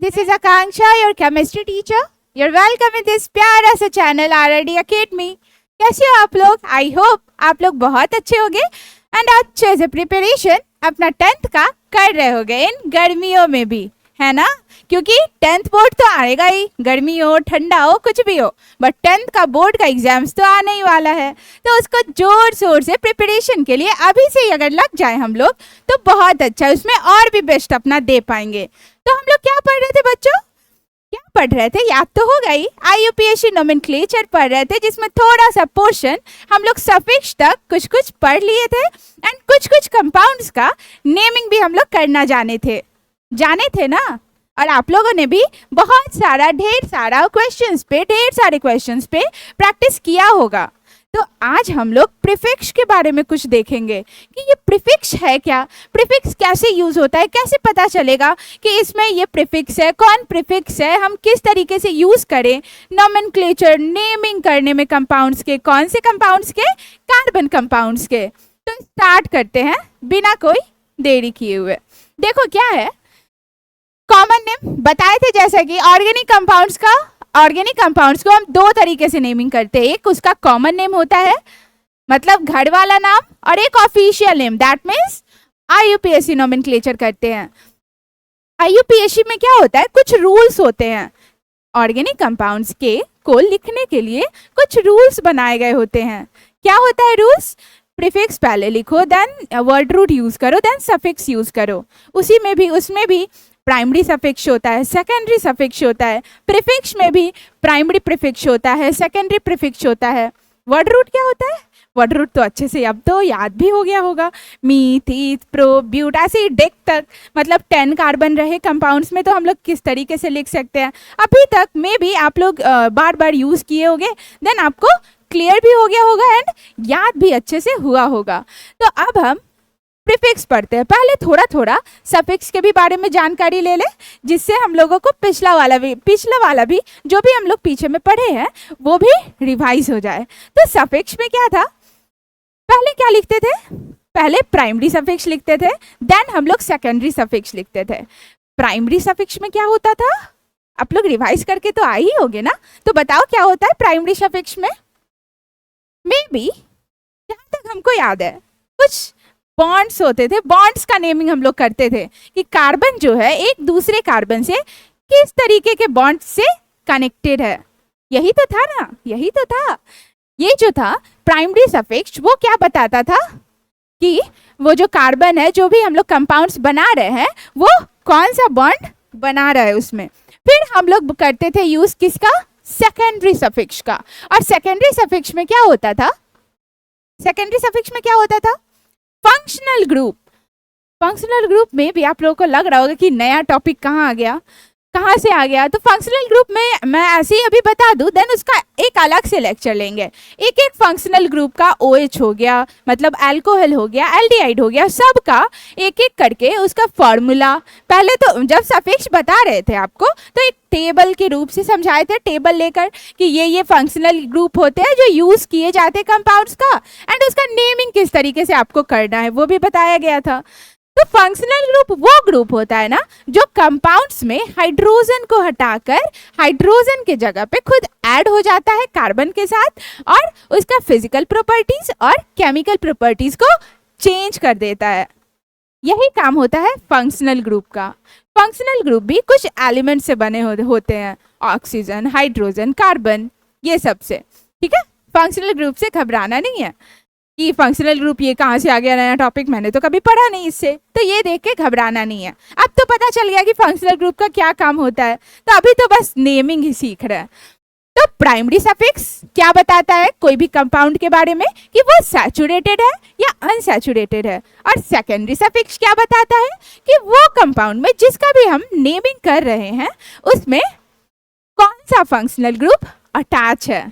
This is Akanksha, your chemistry teacher. You're welcome in this प्यारा सा channel RRD Academy. कैसे हो आप लोग? आई होप आप लोग बहुत अच्छे होंगे एंड अच्छे से प्रिपरेशन अपना 10th का कर रहे होंगे इन गर्मियों में भी, है ना? क्योंकि 10th बोर्ड तो आएगा ही, गर्मी हो ठंडा हो कुछ भी हो, बट 10th का बोर्ड का एग्जाम्स तो आने ही वाला है, तो उसको जोर शोर से प्रिपरेशन के लिए अभी से ही अगर लग जाए हम लोग तो बहुत अच्छा है, उसमें और भी बेस्ट अपना दे पाएंगे। तो हम लोग क्या पढ़ रहे थे बच्चों? क्या पढ़ रहे थे? याद तो होगा ही, IUPAC नोमेनक्लेचर पढ़ रहे थे, जिसमें थोड़ा सा पोर्शन हम लोग सफिक्स तक कुछ कुछ पढ़ लिए थे एंड कुछ कुछ कंपाउंड्स का नेमिंग भी हम लोग करना जाने थे ना। और आप लोगों ने भी बहुत सारा ढेर सारे क्वेश्चंस पे प्रैक्टिस किया होगा। तो आज हम लोग प्रीफिक्स के बारे में कुछ देखेंगे कि ये प्रीफिक्स है क्या, प्रीफिक्स कैसे यूज होता है, कैसे पता चलेगा कि इसमें ये प्रीफिक्स है, कौन प्रीफिक्स है, हम किस तरीके से यूज करें नोमेनक्लेचर नेमिंग करने में कंपाउंड्स के, कौन से कंपाउंड्स के, कार्बन कंपाउंड्स के। तो स्टार्ट करते हैं बिना कोई देरी किए हुए। देखो क्या है, कॉमन नेम बताए थे जैसा कि ऑर्गेनिक कंपाउंड्स को हम दो तरीके से नेमिंग करते हैं। एक उसका कॉमन नेम होता है, मतलब घर वाला नाम, और एक official name, that means IUPAC nomenclature करते हैं। IUPAC में क्या होता है, कुछ रूल्स होते हैं, ऑर्गेनिक कंपाउंड्स के को लिखने के लिए कुछ रूल्स बनाए गए होते हैं। क्या होता है रूल्स? प्रीफिक्स पहले लिखो, देन वर्ड रूट यूज करो, देन सफिक्स यूज करो। उसमें भी प्राइमरी सफिक्स होता है, सेकेंडरी सफिक्स होता है, प्रीफिक्स में भी प्राइमरी प्रीफिक्स होता है, सेकेंडरी प्रीफिक्स होता है। वर्ड रूट क्या होता है? वर्ड रूट तो अच्छे से अब तो याद भी हो गया होगा, मीथ, ईथ, प्रो, ब्यूट, ऐसे ही डेक तक, मतलब 10 कार्बन रहे कंपाउंड्स में तो हम लोग किस तरीके से लिख सकते हैं, अभी तक में भी आप लोग बार बार यूज किए होंगे, देन आपको क्लियर भी हो गया होगा एंड याद भी अच्छे से हुआ होगा। तो अब हम प्रीफिक्स पढ़ते हैं। पहले थोड़ा सफिक्स के भी बारे में जानकारी ले ले, जिससे हम लोगों को पिछला वाला भी जो भी हम लोग पीछे में पढ़े हैं वो भी रिवाइज हो जाए। तो सफिक्स में क्या था, पहले क्या लिखते थे? पहले प्राइमरी सफिक्स लिखते थे, देन हम लोग सेकेंडरी सफिक्स लिखते थे। प्राइमरी सफिक्स में क्या होता था? आप लोग रिवाइज करके तो आए ही होगे ना, तो बताओ क्या होता है प्राइमरी सफिक्स में? मे बी जहां तक हमको याद है कुछ बॉन्ड्स होते थे, बॉन्ड्स का नेमिंग हम लोग करते थे कि कार्बन जो है एक दूसरे कार्बन से किस तरीके के बॉन्ड से कनेक्टेड है। यही तो था ना, यही तो था। ये जो था प्राइमरी सफिक्स, वो क्या बताता था कि वो जो कार्बन है, जो भी हम लोग कंपाउंड्स बना रहे हैं, वो कौन सा बॉन्ड बना रहा है उसमें। फिर हम लोग करते थे यूज किसका? सेकेंडरी सफिक्स का। और सेकेंडरी सफिक्स में क्या होता था? सेकेंडरी सफिक्स में क्या होता था? फंक्शनल ग्रुप में भी आप लोगों को लग रहा होगा कि नया टॉपिक कहाँ से आ गया। तो फंक्शनल ग्रुप में मैं ऐसे ही अभी बता दूं, देन उसका एक अलग से लेक्चर लेंगे। एक फंक्शनल ग्रुप का OH हो गया, मतलब अल्कोहल हो गया, एल्डिहाइड हो गया, सबका एक एक करके उसका फॉर्मूला, पहले तो जब सफिक्स बता रहे थे आपको तो एक टेबल के रूप से समझाए थे, टेबल लेकर कि ये फंक्शनल ग्रुप होते हैं जो यूज किए जाते हैं कंपाउंड्स का, एंड उसका नेमिंग किस तरीके से आपको करना है वो भी बताया गया था। तो फंक्शनल ग्रुप वो ग्रुप होता है ना जो कंपाउंड्स में हाइड्रोजन को हटाकर हाइड्रोजन के जगह पे खुद ऐड हो जाता है कार्बन के साथ, और उसका फिजिकल प्रॉपर्टीज और केमिकल प्रॉपर्टीज को चेंज कर देता है। यही काम होता है फंक्शनल ग्रुप का। फंक्शनल ग्रुप भी कुछ एलिमेंट से बने होते हैं, ऑक्सीजन, हाइड्रोजन, कार्बन, ये सब से। ठीक है, फंक्शनल ग्रुप से घबराना नहीं है कि फंक्शनल ग्रुप ये कहाँ से आ गया नया टॉपिक, मैंने तो कभी पढ़ा नहीं इससे, तो ये देख के घबराना नहीं है। अब तो पता चल गया कि फंक्शनल ग्रुप का क्या काम होता है, तो अभी तो बस नेमिंग ही सीख रहे हैं। तो प्राइमरी सफिक्स क्या बताता है कोई भी कंपाउंड के बारे में कि वो सैचुरेटेड है या अनसैचुरेटेड है, और सेकेंडरी सफिक्स क्या बताता है कि वो कंपाउंड में जिसका भी हम नेमिंग कर रहे हैं उसमें कौन सा फंक्शनल ग्रुप अटैच है।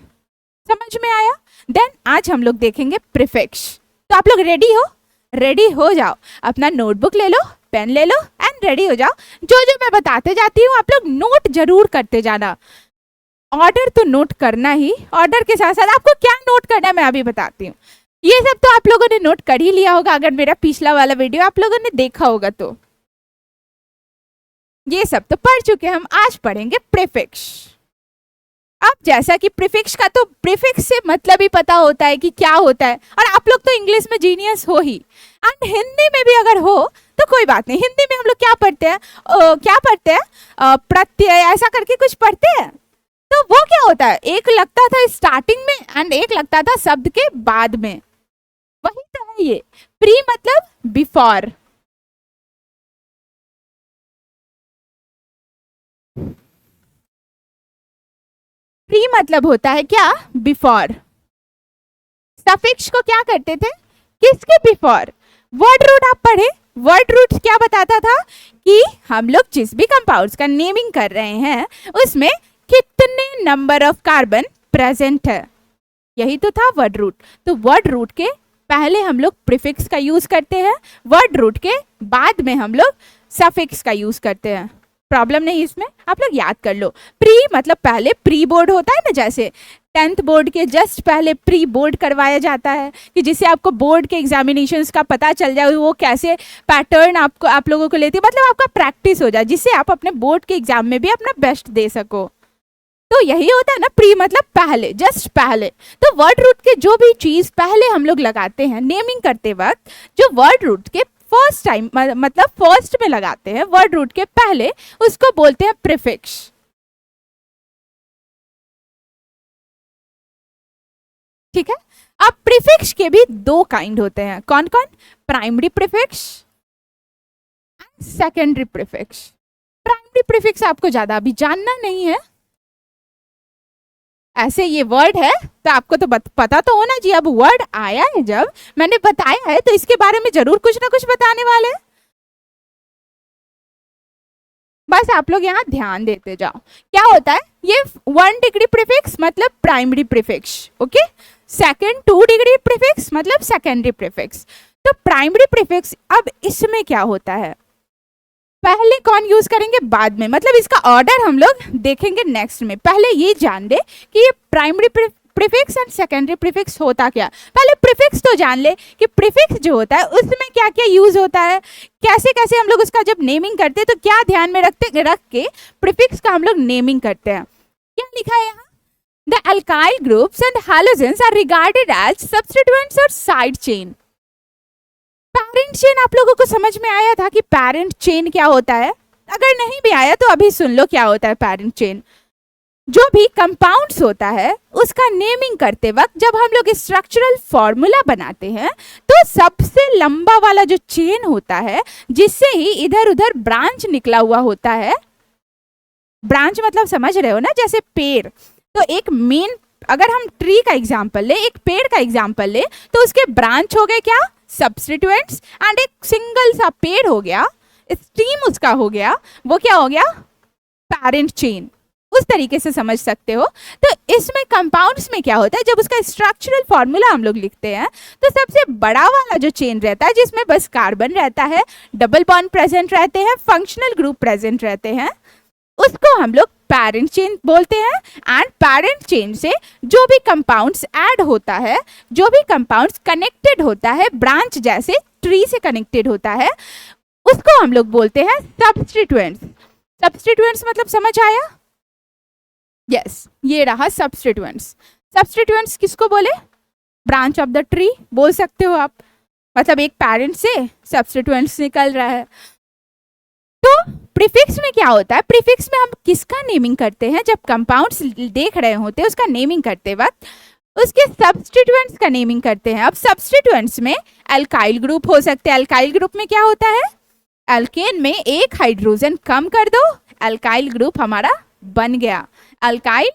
समझ में आया? देन आज हम लोग देखेंगे प्रीफिक्स। तो आप लोग रेडी हो जाओ, अपना नोटबुक ले लो, पेन ले लो एंड रेडी हो जाओ। जो जो मैं बताते जाती हूँ आप लोग नोट जरूर करते जाना। ऑर्डर तो नोट करना ही, ऑर्डर के साथ साथ आपको क्या नोट करना है मैं अभी बताती हूँ। ये सब तो आप लोगों ने नोट कर ही लिया होगा अगर मेरा पिछला वाला वीडियो आप लोगों ने देखा होगा तो। ये सब तो पढ़ चुके हम, आज पढ़ेंगे प्रीफिक्स। अब जैसा कि प्रीफिक्स का तो प्रीफिक्स से मतलब ही पता होता है कि क्या होता है, और आप लोग तो इंग्लिश में जीनियस हो ही, एंड हिंदी में भी अगर हो तो कोई बात नहीं। हिंदी में हम लोग क्या पढ़ते हैं, क्या पढ़ते हैं, प्रत्यय ऐसा करके कुछ पढ़ते हैं। तो वो क्या होता है, एक लगता था स्टार्टिंग में एंड एक लगता था शब्द के बाद में, वही तो है ये। प्री मतलब बिफोर, प्री मतलब होता है क्या, बिफोर। सफिक्स को क्या करते थे, किसके बिफोर। वर्ड रूट आप पढ़े, वर्ड रूट क्या बताता था कि हम लोग जिस भी कंपाउंड्स का नेमिंग कर रहे हैं उसमें कितने नंबर ऑफ कार्बन प्रेजेंट है, यही तो था वर्ड रूट। तो वर्ड रूट के पहले हम लोग प्रीफिक्स का यूज करते हैं, वर्ड रूट के बाद में हम लोग सफिक्स का यूज करते हैं। प्रॉब्लम नहीं इसमें, आप लोग याद कर लो। प्री मतलब पहले, प्री बोर्ड होता है ना, जैसे 10th बोर्ड के जस्ट पहले प्री बोर्ड करवाया जाता है कि जिससे आपको बोर्ड के एग्जामिनेशंस का पता चल जाए, वो कैसे पैटर्न आपको आप लोगों को लेती है, मतलब आपका प्रैक्टिस हो जाए, जिससे आप अपने बोर्ड के एग्जाम में भी अपना बेस्ट दे सको। तो यही होता है ना, प्री मतलब पहले, जस्ट पहले। तो वर्ड रूट के जो भी चीज पहले हम लोग लगाते हैं नेमिंग करते वक्त, जो वर्ड रूट के फर्स्ट टाइम मतलब फर्स्ट में लगाते हैं वर्ड रूट के पहले, उसको बोलते हैं प्रीफिक्स। ठीक है। अब प्रीफिक्स के भी दो काइंड होते हैं, कौन कौन, primary prefix, secondary prefix. Primary prefix आपको ज्यादा अभी जानना नहीं है, ऐसे ये वर्ड है तो आपको तो पता तो होना चाहिए। अब वर्ड आया है, जब मैंने बताया है तो इसके बारे में जरूर कुछ ना कुछ बताने वाले हैं, बस आप लोग यहाँ ध्यान देते जाओ। क्या होता है ये 1 डिग्री प्रीफिक्स मतलब primary prefix, okay. Second 2 degree prefix मतलब सेकेंडरी प्रीफिक्स। तो प्राइमरी प्रीफिक्स, अब इसमें क्या होता है, पहले कौन यूज करेंगे बाद में, मतलब इसका ऑर्डर हम लोग देखेंगे नेक्स्ट में। पहले ये जान ले कि ये primary prefix and secondary prefix होता क्या। पहले प्रीफिक्स तो जान ले कि प्रीफिक्स जो होता है उसमें क्या क्या यूज होता है, कैसे कैसे हम लोग उसका जब नेमिंग करते हैं तो क्या ध्यान में रख के प्रीफिक्स का हम लोग नेमिंग करते हैं। क्या लिखा है यहाँ, the alkyl groups and halogens are regarded as substituents और साइड चेन। पैरेंट चेन आप लोगों को समझ में आया था कि पैरेंट चेन क्या होता है, अगर नहीं भी आया तो अभी सुन लो क्या होता है पैरेंट चेन। जो भी कंपाउंड्स होता है उसका नेमिंग करते वक्त जब हम लोग स्ट्रक्चरल फॉर्मूला बनाते हैं तो सबसे लंबा वाला जो चेन होता है, जिससे ही इधर उधर ब्रांच निकला हुआ होता है, ब्रांच मतलब समझ रहे हो ना, जैसे पेड़, तो एक मेन, अगर हम ट्री का एग्जांपल ले, एक पेड़ का एग्जांपल ले, तो उसके ब्रांच हो गए क्या, सब्स्टिट्यूएंट्स, एंड एक सिंगल सा पेड़ हो गया, स्टीम उसका हो गया, वो क्या हो गया, पैरेंट चेन। उस तरीके से समझ सकते हो। तो इसमें कंपाउंड्स में क्या होता है, जब उसका स्ट्रक्चरल फॉर्मूला हम लोग लिखते हैं तो सबसे बड़ा वाला जो चेन रहता है जिसमें बस कार्बन रहता है, डबल बॉन्ड प्रेजेंट रहते हैं, फंक्शनल ग्रुप प्रेजेंट रहते हैं, उसको हम लोग पैरेंट चेन बोलते हैं। एंड पैरेंट चेन से जो भी कंपाउंड्स ऐड होता है, जो भी कंपाउंड्स कनेक्टेड होता है, ब्रांच जैसे ट्री से कनेक्टेड होता है, उसको हम लोग बोलते हैं सब्स्टिट्यूएंट्स। सब्स्टिट्यूएंट्स मतलब समझ आया, यस, ये रहा सब्स्टिट्यूएंट्स। सब्स्टिट्यूएंट्स किसको बोले, ब्रांच ऑफ द ट्री बोल सकते हो आप, मतलब एक पैरेंट से सब्स्टिट्यूएंट्स निकल रहा है। तो प्रीफिक्स में क्या होता है, प्रीफिक्स में हम किसका नेमिंग करते हैं, जब कंपाउंड्स देख रहे होते हैं उसका नेमिंग करते वक्त उसके सब्स्टिट्यूएंट्स का नेमिंग करते हैं। अब सब्स्टिट्यूएंट्स में अल्काइल ग्रुप हो सकते हैं, अल्काइल ग्रुप में क्या होता है, अल्केन में एक हाइड्रोजन कम कर दो, अल्काइल ग्रुप हमारा बन गया, अल्काइल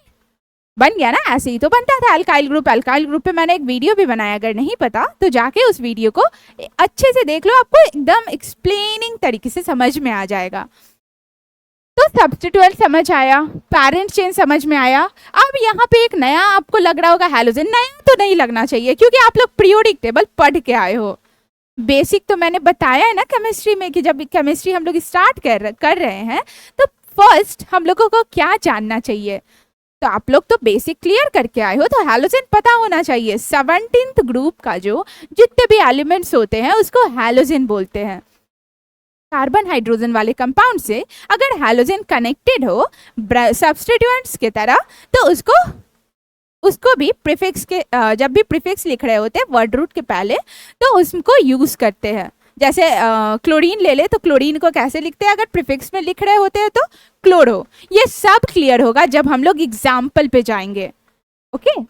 बन गया ना, ऐसे ही तो बनता था अल्काइल ग्रुप। अल्काइल ग्रुप पे मैंने एक वीडियो भी बनाया, अगर नहीं पता तो जाके उस वीडियो को अच्छे से देख लो, आपको एकदम एक्सप्लेनिंग तरीके से समझ में आ जाएगा। तो सब्स्टिट्यूएंट समझ आया, पैरेंट चेन समझ में आया। अब यहाँ पे एक नया आपको लग रहा होगा हैलोजन, नया तो नहीं लगना चाहिए क्योंकि आप लोग पीरियोडिक टेबल पढ़ के आए हो। बेसिक तो मैंने बताया है ना केमिस्ट्री में कि जब केमिस्ट्री हम लोग स्टार्ट कर रहे हैं तो फर्स्ट हम लोगों को क्या जानना चाहिए, तो आप लोग तो बेसिक क्लियर करके आए हो, तो हैलोजन पता होना चाहिए। 17th ग्रुप का जो जितने भी एलिमेंट्स होते हैं उसको हैलोजन बोलते हैं। कार्बन हाइड्रोजन वाले कंपाउंड से अगर हैलोजन कनेक्टेड हो सब्स्टिट्यूएंट्स की तरह, तो उसको भी प्रीफिक्स के जब भी प्रीफिक्स लिख रहे होते हैं वर्ड रूट के पहले, तो उसको यूज करते हैं। जैसे क्लोरीन ले ले, तो क्लोरीन को कैसे लिखते हैं अगर प्रीफिक्स में लिख रहे होते हैं तो क्लोरो। ये सब क्लियर होगा जब हम लोग एग्जाम्पल पे जाएंगे। ओके,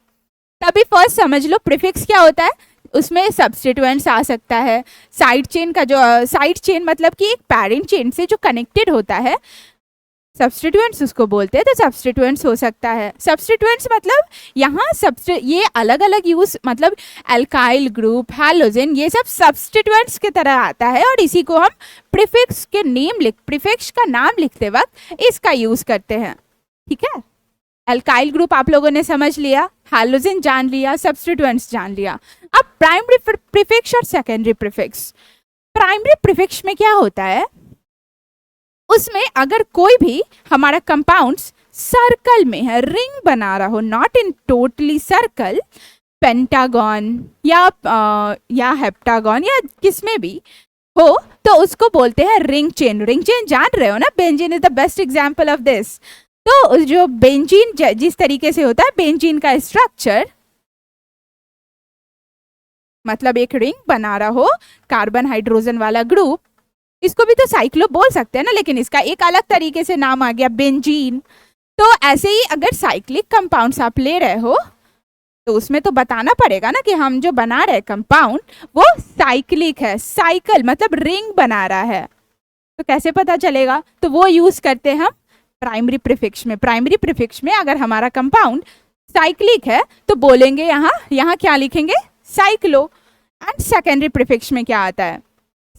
तभी फर्स्ट समझ लो प्रीफिक्स क्या होता है। उसमें सब्स्टिट्यूएंट्स आ सकता है, साइड चेन का जो साइड चेन मतलब कि एक पेरेंट चेन से जो कनेक्टेड होता है, सब्स्टिट्यूएंट्स उसको बोलते हैं, तो सब्स्टिट्यूएंट्स हो सकता है। सब्स्टिट्यूएंट्स मतलब यहाँ ये अलग अलग यूज, मतलब अल्काइल ग्रुप, हैलोजन, ये सब सब्स्टिट्यूएंट्स की तरह आता है, और इसी को हम प्रीफिक्स का नाम लिखते वक्त इसका यूज करते हैं। ठीक है, अल्काइल ग्रुप आप लोगों ने समझ लिया, हैलोजन जान लिया, सब्स्टिट्यूएंट्स जान लिया। अब प्राइमरी प्रीफिक्स और सेकेंडरी प्रीफिक्स। प्राइमरी प्रीफिक्स में क्या होता है, उसमें अगर कोई भी हमारा कंपाउंड्स सर्कल में है, रिंग बना रहा हो, not in totally circle, pentagon या हेप्टागन या किसमें भी हो, तो उसको बोलते हैं रिंग चेन। रिंग चेन जान रहे हो ना, benzene is the best example of this. तो जो बेंजीन जिस तरीके से होता है, बेंजीन का स्ट्रक्चर मतलब एक रिंग बना रहा हो, कार्बन हाइड्रोजन वाला ग्रुप, इसको भी तो साइक्लो बोल सकते हैं ना, लेकिन इसका एक अलग तरीके से नाम आ गया बेंजीन। तो ऐसे ही अगर साइक्लिक कंपाउंड्स आप ले रहे हो, तो उसमें तो बताना पड़ेगा ना कि हम जो बना रहे कंपाउंड वो साइक्लिक है, साइकिल मतलब रिंग बना रहा है, तो कैसे पता चलेगा। तो वो यूज करते हैं हम प्राइमरी प्रीफिक्स में। प्राइमरी प्रीफिक्स में अगर हमारा कंपाउंड साइक्लिक है तो बोलेंगे यहाँ क्या लिखेंगे, साइक्लो। एंड सेकेंडरी प्रीफिक्स में क्या आता है,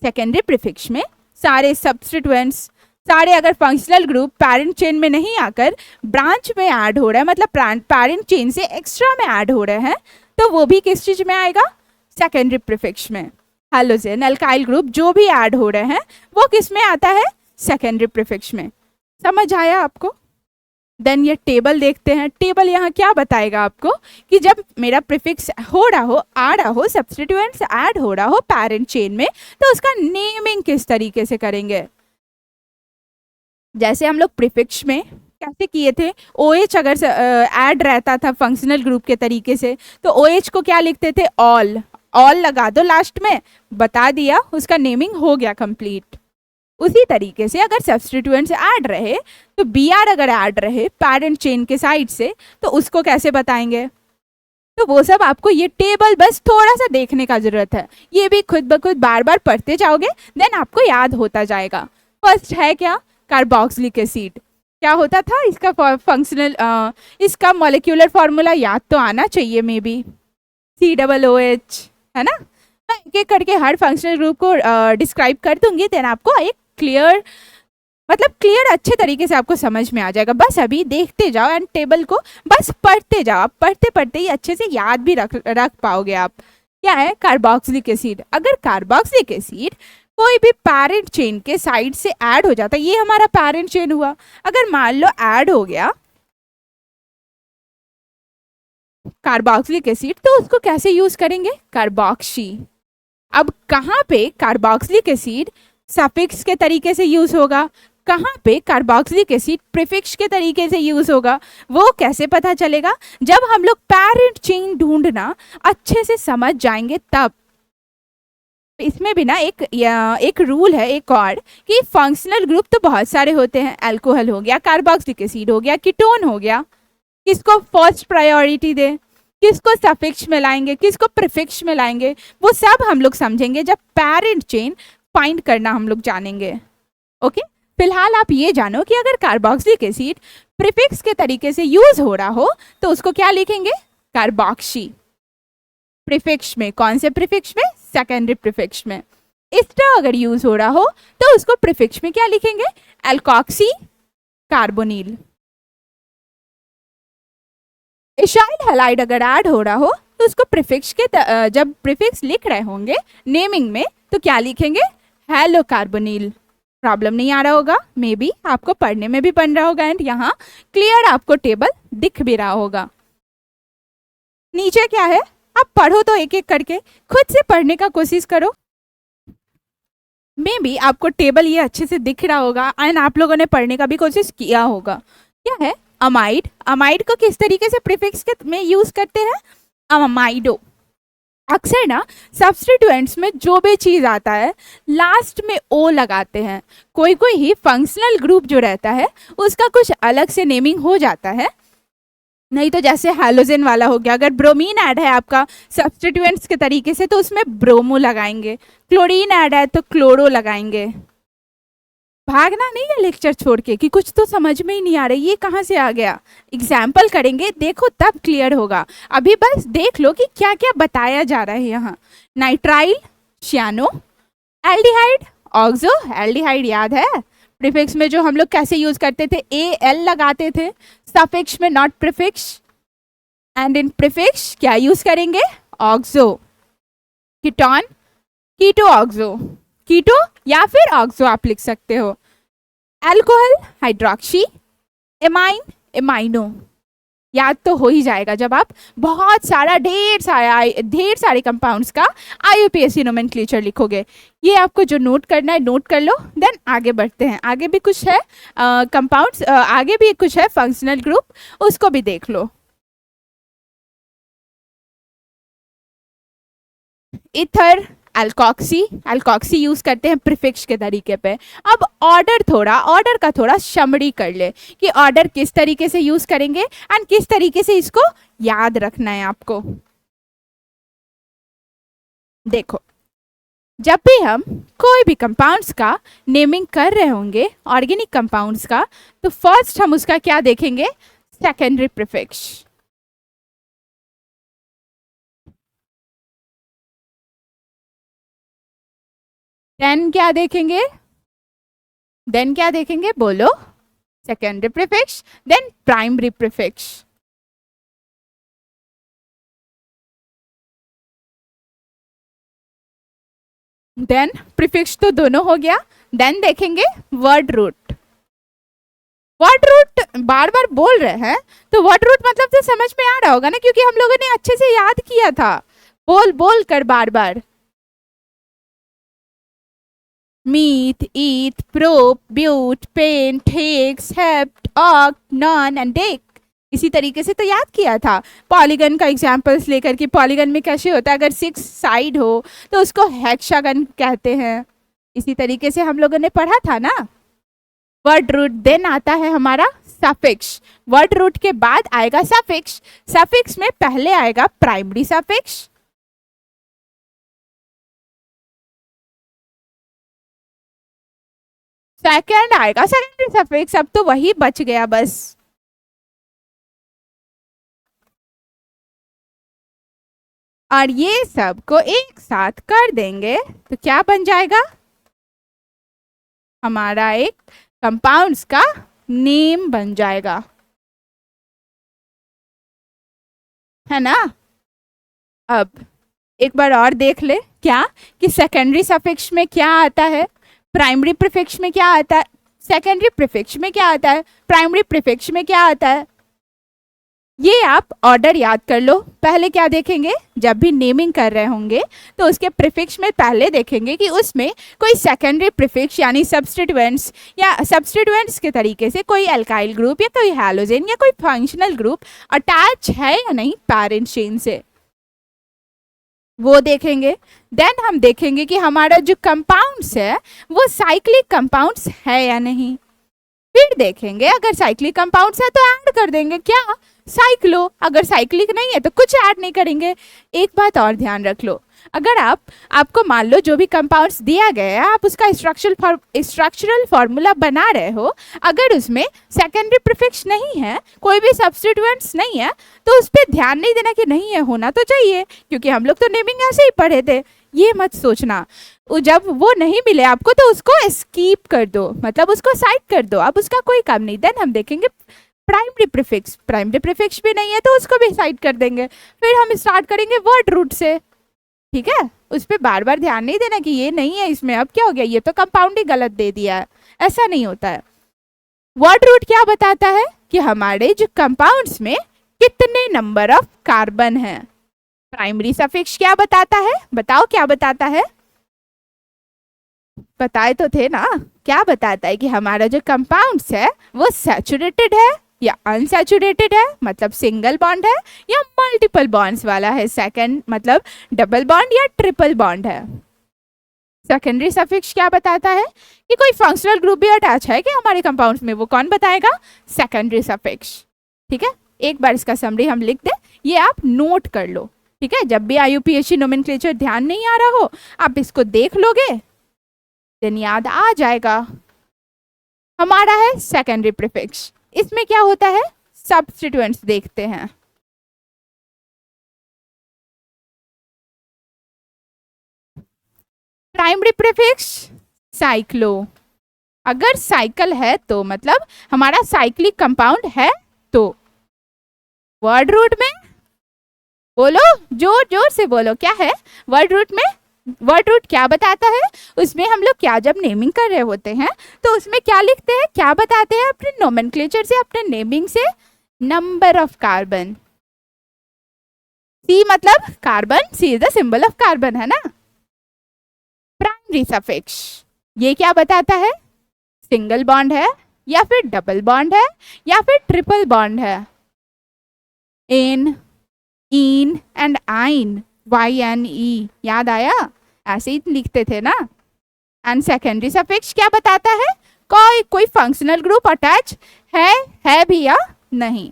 सेकेंडरी प्रीफिक्स में सारे सब्स्टिट्यूएंट्स, सारे अगर फंक्शनल ग्रुप पेरेंट चेन में नहीं आकर ब्रांच में ऐड हो रहा है, मतलब पेरेंट चेन से एक्स्ट्रा में ऐड हो रहे हैं, तो वो भी किस चीज में आएगा, सेकेंडरी प्रीफिक्स में। हैलोजन, अल्काइल ग्रुप जो भी ऐड हो रहे हैं वो किस में आता है, सेकेंडरी प्रीफिक्स में। समझ आया आपको। देन ये टेबल देखते हैं। टेबल यहाँ क्या बताएगा आपको कि जब मेरा प्रीफिक्स हो रहा हो, आ रहा हो, सब्स्टिट्यूएंट्स ऐड हो रहा हो पेरेंट चेन में, तो उसका नेमिंग किस तरीके से करेंगे। जैसे हम लोग प्रीफिक्स में कैसे किए थे, OH अगर ऐड रहता था फंक्शनल ग्रुप के तरीके से, तो OH को क्या लिखते थे, ऑल लगा दो लास्ट में, बता दिया, उसका नेमिंग हो गया कंप्लीट। उसी तरीके से अगर सब्स्टिट्यूएंट्स ऐड रहे, तो Br अगर ऐड रहे पेरेंट चेन के साइड से, तो उसको कैसे बताएंगे। तो वो सब आपको ये टेबल बस थोड़ा सा देखने का जरूरत है, ये भी खुद ब खुद बार बार पढ़ते जाओगे, देन आपको याद होता जाएगा। फर्स्ट है क्या, कार्बोक्सिलिक एसिड। क्या होता था इसका फंक्शनल, इसका मॉलिक्यूलर फॉर्मूला याद तो आना चाहिए, मे बी COOH, है ना। मैं एक एक करके हर फंक्शनल ग्रुप को डिस्क्राइब कर दूंगी, देन आपको एक क्लियर अच्छे तरीके से आपको समझ में आ जाएगा। बस अभी देखते जाओ एंड टेबल को बस पढ़ते जाओ, आप पढ़ते पढ़ते ही अच्छे से याद भी रख पाओगे आप। क्या है, कार्बोक्सिलिक एसिड। अगर कार्बोक्सिलिक एसिड कोई भी पेरेंट चेन के साइड से ऐड हो जाता, ये हमारा पेरेंट चेन हुआ, अगर मान लो ऐड हो गया कार्बोक्सिलिक एसिड, तो उसको कैसे यूज करेंगे, कार्बोक्सी। अब कहाँ पे कार्बोक्सिलिक एसिड सफिक्स के तरीके से यूज होगा, कहाँ पे कार्बोक्सिलिक एसिड प्रीफिक्स के तरीके से यूज होगा, वो कैसे पता चलेगा, जब हम लोग पेरेंट चेन ढूंढना अच्छे से समझ जाएंगे तब। इसमें भी ना एक रूल है एक और, कि फंक्शनल ग्रुप तो बहुत सारे होते हैं, अल्कोहल हो गया, कार्बोक्सिलिक एसिड हो गया, कीटोन हो गया, किसको फर्स्ट प्रायोरिटी दे, किसको सफिक्स में लाएंगे, किसको प्रीफिक्स में लाएंगे, वो सब हम लोग समझेंगे जब पेरेंट चेन फाइंड करना हम लोग जानेंगे। ओके, फिलहाल आप ये जानो कि अगर कार्बोक्सिलिक एसिड प्रीफिक्स के तरीके से यूज हो रहा हो, तो उसको क्या लिखेंगे, कार्बोक्सी। प्रीफिक्स में, कौन से प्रीफिक्स में, सेकेंडरी प्रीफिक्स में। एस्टर अगर यूज हो रहा हो, तो उसको प्रीफिक्स में क्या लिखेंगे, एल्कोक्सी कार्बोनिल। इशाइल हैलाइड अगर ऐड हो रहा हो, तो उसको प्रीफिक्स के जब प्रीफिक्स लिख रहे होंगे नेमिंग में, तो क्या लिखेंगे, हेलो कार्बोनिल। प्रॉब्लम नहीं आ रहा होगा, मे बी आपको पढ़ने में भी बन रहा होगा, एंड यहाँ क्लियर आपको टेबल दिख भी रहा होगा। नीचे क्या है, आप पढ़ो तो एक एक करके खुद से पढ़ने का कोशिश करो। मे बी आपको टेबल ये अच्छे से दिख रहा होगा एंड आप लोगों ने पढ़ने का भी कोशिश किया होगा। क्या है अमाइड? अमाइड को किस तरीके से प्रीफिक्स के में यूज करते हैं? अमाइडो। अक्सर ना सब्स्टिट्यूएंट्स में जो भी चीज आता है लास्ट में ओ लगाते हैं। कोई कोई ही फंक्शनल ग्रुप जो रहता है उसका कुछ अलग से नेमिंग हो जाता है, नहीं तो जैसे हैलोजन वाला हो गया, अगर ब्रोमीन ऐड है आपका सब्स्टिट्यूएंट्स के तरीके से तो उसमें ब्रोमो लगाएंगे, क्लोरीन ऐड है तो क्लोरो लगाएंगे। भागना नहीं है लेक्चर छोड़ के कि कुछ तो समझ में ही नहीं आ रही, ये कहाँ से आ गया। एग्जाम्पल करेंगे, देखो तब क्लियर होगा। अभी बस देख लो कि क्या क्या बताया जा रहा है यहाँ। Nitrile, cyano, aldehyde, oxo. Aldehyde याद है प्रीफिक्स में जो हम लोग कैसे यूज करते थे, ए एल लगाते थे सफिक्स में, not prefix. And in prefix क्या यूज करेंगे? ऑक्सो। कीटोन, कीटो ऑक्सो, कीटो या फिर ऑक्सो आप लिख सकते हो। Alcohol, hydroxy, amine, amino. याद तो हो ही जाएगा जब आप बहुत सारा ढेर सारे कंपाउंड्स का IUPAC नोमेनक्लेचर लिखोगे। ये आपको जो नोट करना है नोट कर लो, देन आगे बढ़ते हैं। आगे भी कुछ है कंपाउंड्स, आगे भी कुछ है फंक्शनल ग्रुप, उसको भी देख लो। Ether, alkoxy. अल्कोक्सी यूज करते हैं प्रीफिक्स के तरीके पे। अब ऑर्डर का थोड़ा समरी कर ले कि ऑर्डर किस तरीके से यूज करेंगे एंड किस तरीके से इसको याद रखना है आपको। देखो, जब भी हम कोई भी कंपाउंड्स का नेमिंग कर रहे होंगे, ऑर्गेनिक कंपाउंड्स का, तो फर्स्ट हम उसका क्या देखेंगे? Secondary prefix. देन क्या देखेंगे? बोलो। Secondary prefix, then primary prefix. Then prefix तो दोनों हो गया, देन देखेंगे वर्ड रूट। वर्ड रूट बार बार बोल रहे हैं तो वर्ड रूट मतलब तो समझ में आ रहा होगा ना, क्योंकि हम लोगों ने अच्छे से याद किया था बोल बोल कर बार बार। Meth, eth, prop, but, pent, hex, hept, oct, non and dec. इसी तरीके से तो याद किया था। पॉलीगन का एग्जांपल्स लेकर कि पॉलीगन में कैसे होता है, अगर 6 साइड हो तो उसको हेक्सागन कहते हैं। इसी तरीके से हम लोगों ने पढ़ा था ना। वर्ड रूट, देन आता है हमारा सफिक्स। वर्ड रूट के बाद आएगा सफिक्स। सफिक्स में पहले आएगा प्राइमरी सफिक्स, सेकंड आएगा सेकेंडरी सफिक्स। अब तो वही बच गया बस। और ये सब को एक साथ कर देंगे तो क्या बन जाएगा? हमारा एक कंपाउंड्स का नेम बन जाएगा, है ना। अब एक बार और देख ले क्या कि सेकेंडरी सफिक्स में क्या आता है, प्राइमरी प्रीफिक्स में क्या आता है, सेकेंडरी प्रीफिक्स में क्या आता है, प्राइमरी प्रीफिक्स में क्या आता है। ये आप ऑर्डर याद कर लो। पहले क्या देखेंगे? जब भी नेमिंग कर रहे होंगे तो उसके प्रीफिक्स में पहले देखेंगे कि उसमें कोई सेकेंडरी प्रीफिक्स यानी सब्स्टिट्यूएंट्स या सब्स्टिट्यूएंट्स के तरीके से कोई अल्काइल ग्रुप या कोई हैलोजन या कोई फंक्शनल ग्रुप अटैच है या नहीं पेरेंट चेन से, वो देखेंगे। देन हम देखेंगे कि हमारा जो कंपाउंड्स है वो साइक्लिक कंपाउंड्स है या नहीं। फिर देखेंगे अगर साइक्लिक कंपाउंड्स है तो ऐड कर देंगे क्या, साइक्लो। अगर साइक्लिक नहीं है तो कुछ ऐड नहीं करेंगे। एक बात और ध्यान रख लो, अगर आपको मान लो जो भी कंपाउंड्स दिया गया है आप उसका स्ट्रक्चरल फॉर्मूला बना रहे हो, अगर उसमें सेकेंडरी प्रीफिक्स नहीं है, कोई भी सब्स्टिट्यूएंट्स नहीं है, तो उस पर ध्यान नहीं देना कि नहीं है, होना तो चाहिए, क्योंकि हम लोग तो नेमिंग ऐसे ही पढ़े थे। ये मत सोचना जब वो नहीं मिले आपको तो उसको स्कीप कर दो, मतलब उसको साइड कर दो, अब उसका कोई काम नहीं। देन हम देखेंगे प्राइमरी प्रीफिक्स। प्राइमरी प्रीफिक्स भी नहीं है तो उसको भी साइड कर देंगे। फिर हम स्टार्ट करेंगे वर्ड रूट से, ठीक है। उस पर बार बार ध्यान नहीं देना कि ये नहीं है इसमें, अब क्या हो गया, ये तो कंपाउंड ही गलत दे दिया है, ऐसा नहीं होता है। वर्ड रूट क्या बताता है कि हमारे जो कंपाउंड्स में कितने नंबर ऑफ कार्बन है। प्राइमरी सफिक्स क्या बताता है, बताओ क्या बताता है? बताए तो थे ना, क्या बताता है कि हमारा जो कंपाउंड्स है वो सैचुरेटेड है या अनसैचुरेटेड है, मतलब सिंगल बॉन्ड है या मल्टीपल बॉन्ड्स वाला है, सेकंड मतलब डबल बॉन्ड या ट्रिपल बॉन्ड है। सेकेंडरी सफिक्स क्या बताता है कि कोई फंक्शनल ग्रुप भी अटैच है कि हमारे कंपाउंड्स में, वो कौन बताएगा? Secondary suffix. ठीक है, एक बार इसका समरी हम लिख दें, ये आप नोट कर लो। ठीक है, जब भी IUPAC नोमेनक्लेचर ध्यान नहीं आ रहा हो, आप इसको देख लोगे, देन याद आ जाएगा। हमारा है सेकेंडरी प्रीफिक्स, इसमें क्या होता है? सब्स्टिट्यूएंट्स देखते हैं। प्राइमरी प्रीफिक्स साइक्लो, अगर साइकिल है तो मतलब हमारा साइक्लिक कंपाउंड है तो। वर्ड रूट में बोलो, जोर जोर से बोलो, क्या है वर्ड रूट में? वर्ड रूट क्या बताता है? उसमें हम लोग क्या जब नेमिंग कर रहे होते हैं तो उसमें क्या लिखते हैं, क्या बताते हैं अपने नोमेनक्लेचर से, अपने नेमिंग से? Number of carbon. सी मतलब carbon, C is the symbol of carbon, है ना। प्राइमरी सफिक्स ये क्या बताता है? सिंगल बॉन्ड है या फिर डबल बॉन्ड है या फिर ट्रिपल बॉन्ड है। इन, इन एंड आइन, YNE, याद आया? ऐसे ही लिखते थे ना। एंड सेकेंडरी सफिक्स क्या बताता है? कोई फंक्शनल ग्रुप अटैच है भी या नहीं।